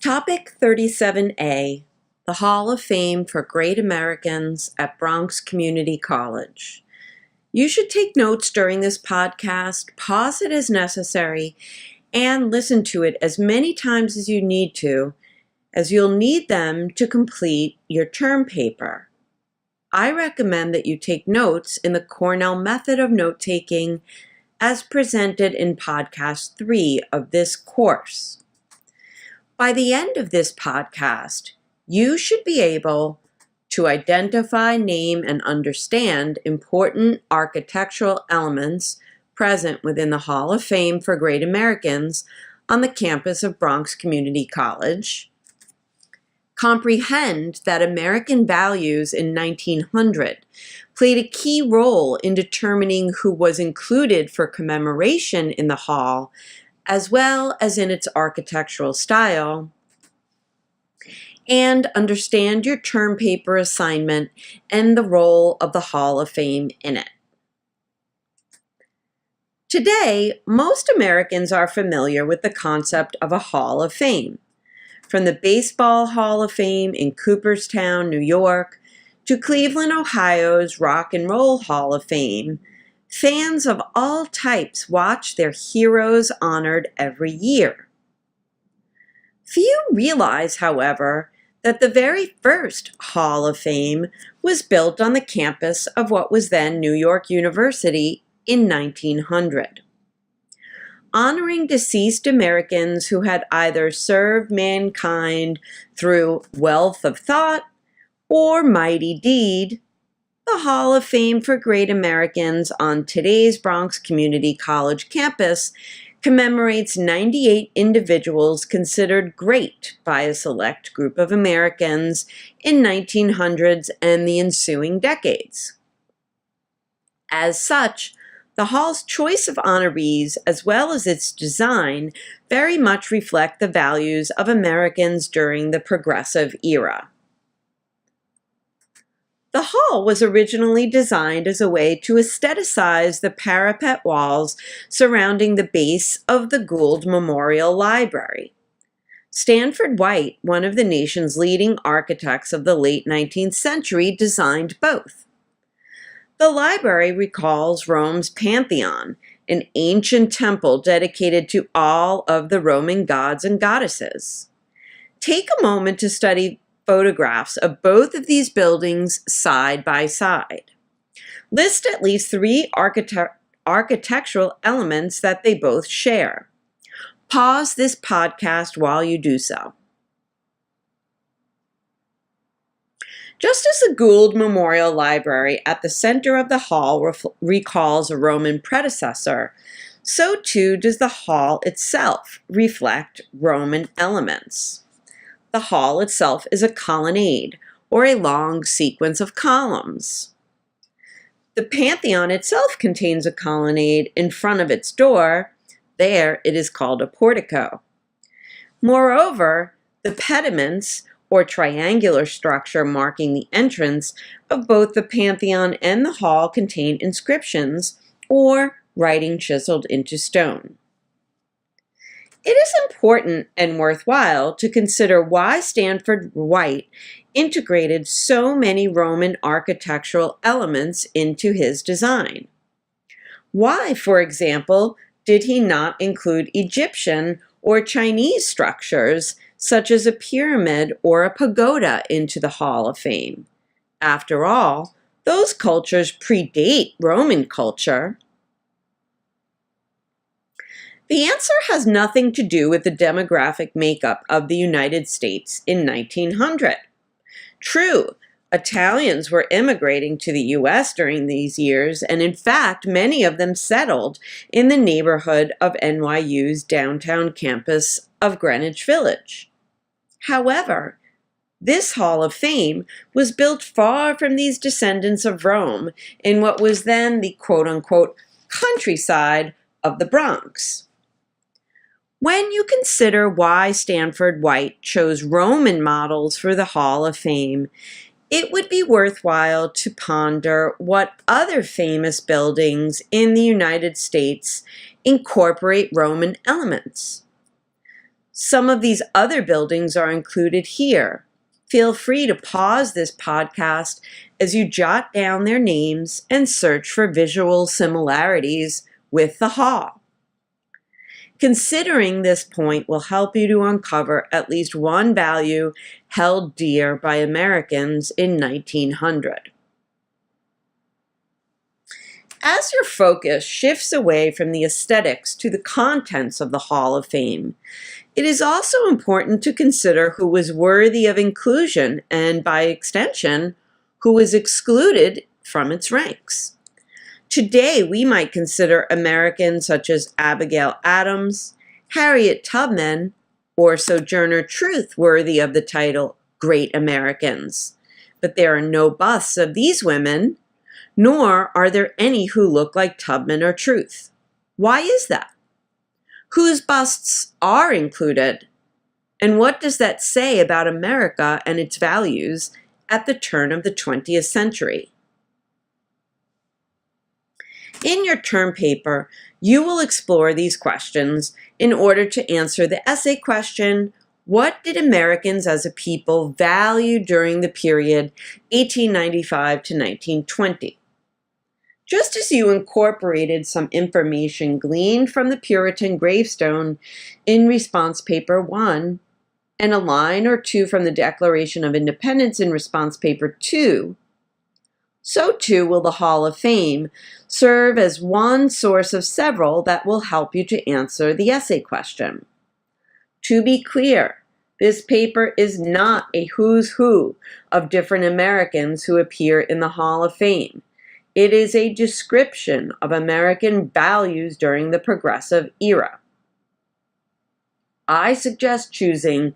Topic 37A, the Hall of Fame for Great Americans at Bronx Community College. You should take notes during this podcast, pause it as necessary, and listen to it as many times as you need to, as you'll need them to complete your term paper. I recommend that you take notes in the Cornell method of note-taking as presented in podcast 3 of this course. By the end of this podcast, you should be able to identify, name, and understand important architectural elements present within the Hall of Fame for Great Americans on the campus of Bronx Community College, comprehend that American values in 1900 played a key role in determining who was included for commemoration in the hall, as well as in its architectural style, and understand your term paper assignment and the role of the Hall of Fame in it. Today, most Americans are familiar with the concept of a Hall of Fame. From the Baseball Hall of Fame in Cooperstown, New York, to Cleveland, Ohio's Rock and Roll Hall of Fame, fans of all types watch their heroes honored every year. Few realize, however, that the very first Hall of Fame was built on the campus of what was then New York University in 1900. Honoring deceased Americans who had either served mankind through wealth of thought or mighty deed, the Hall of Fame for Great Americans on today's Bronx Community College campus commemorates 98 individuals considered great by a select group of Americans in 1900s and the ensuing decades. As such, the Hall's choice of honorees, as well as its design, very much reflect the values of Americans during the Progressive Era. The hall was originally designed as a way to aestheticize the parapet walls surrounding the base of the Gould Memorial Library. Stanford White, one of the nation's leading architects of the late 19th century, designed both. The library recalls Rome's Pantheon, an ancient temple dedicated to all of the Roman gods and goddesses. Take a moment to study photographs of both of these buildings side by side. List at least 3 architectural elements that they both share. Pause this podcast while you do so. Just as the Gould Memorial Library at the center of the hall recalls a Roman predecessor, so too does the hall itself reflect Roman elements. The hall itself is a colonnade, or a long sequence of columns. The Pantheon itself contains a colonnade in front of its door. There it is called a portico. Moreover, the pediments, or triangular structure marking the entrance of both the Pantheon and the hall, contain inscriptions, or writing chiseled into stone. It is important and worthwhile to consider why Stanford White integrated so many Roman architectural elements into his design. Why, for example, did he not include Egyptian or Chinese structures, such as a pyramid or a pagoda, into the Hall of Fame? After all, those cultures predate Roman culture. The answer has nothing to do with the demographic makeup of the United States in 1900. True, Italians were immigrating to the U.S. during these years, and in fact, many of them settled in the neighborhood of NYU's downtown campus of Greenwich Village. However, this Hall of Fame was built far from these descendants of Rome in what was then the quote-unquote countryside of the Bronx. When you consider why Stanford White chose Roman models for the Hall of Fame, it would be worthwhile to ponder what other famous buildings in the United States incorporate Roman elements. Some of these other buildings are included here. Feel free to pause this podcast as you jot down their names and search for visual similarities with the hall. Considering this point will help you to uncover at least one value held dear by Americans in 1900. As your focus shifts away from the aesthetics to the contents of the Hall of Fame, it is also important to consider who was worthy of inclusion and, by extension, who was excluded from its ranks. Today, we might consider Americans such as Abigail Adams, Harriet Tubman, or Sojourner Truth worthy of the title Great Americans. But there are no busts of these women, nor are there any who look like Tubman or Truth. Why is that? Whose busts are included? And what does that say about America and its values at the turn of the 20th century? In your term paper, you will explore these questions in order to answer the essay question, what did Americans as a people value during the period 1895 to 1920? Just as you incorporated some information gleaned from the Puritan gravestone in response paper 1, and a line or two from the Declaration of Independence in response paper 2, so too will the Hall of Fame serve as one source of several that will help you to answer the essay question. To be clear, this paper is not a who's who of different Americans who appear in the Hall of Fame. It is a description of American values during the Progressive era. I suggest choosing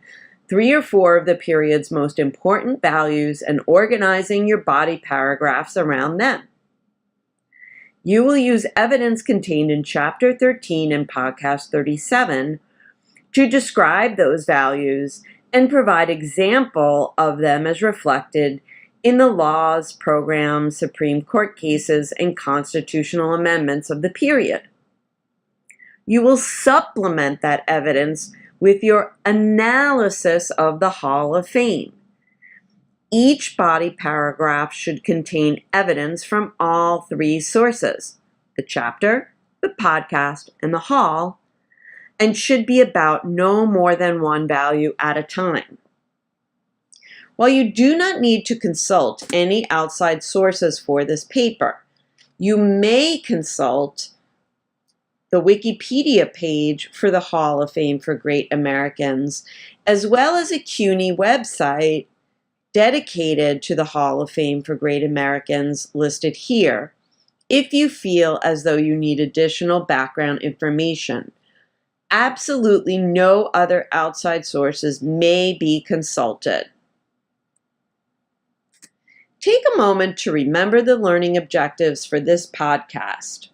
3 or 4 of the period's most important values and organizing your body paragraphs around them. You will use evidence contained in Chapter 13 and Podcast 37 to describe those values and provide example of them as reflected in the laws, programs, Supreme Court cases, and constitutional amendments of the period. You will supplement that evidence with your analysis of the Hall of Fame. Each body paragraph should contain evidence from all 3 sources, the chapter, the podcast, and the hall, and should be about no more than one value at a time. While you do not need to consult any outside sources for this paper, you may consult the Wikipedia page for the Hall of Fame for Great Americans, as well as a CUNY website dedicated to the Hall of Fame for Great Americans listed here, if you feel as though you need additional background information. Absolutely no other outside sources may be consulted. Take a moment to remember the learning objectives for this podcast.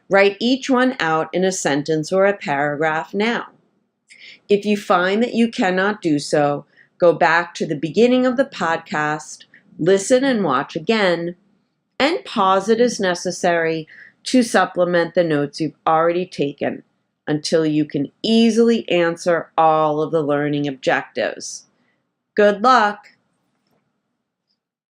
Write each one out in a sentence or a paragraph now. If you find that you cannot do so, go back to the beginning of the podcast, listen and watch again, and pause it as necessary to supplement the notes you've already taken until you can easily answer all of the learning objectives. Good luck!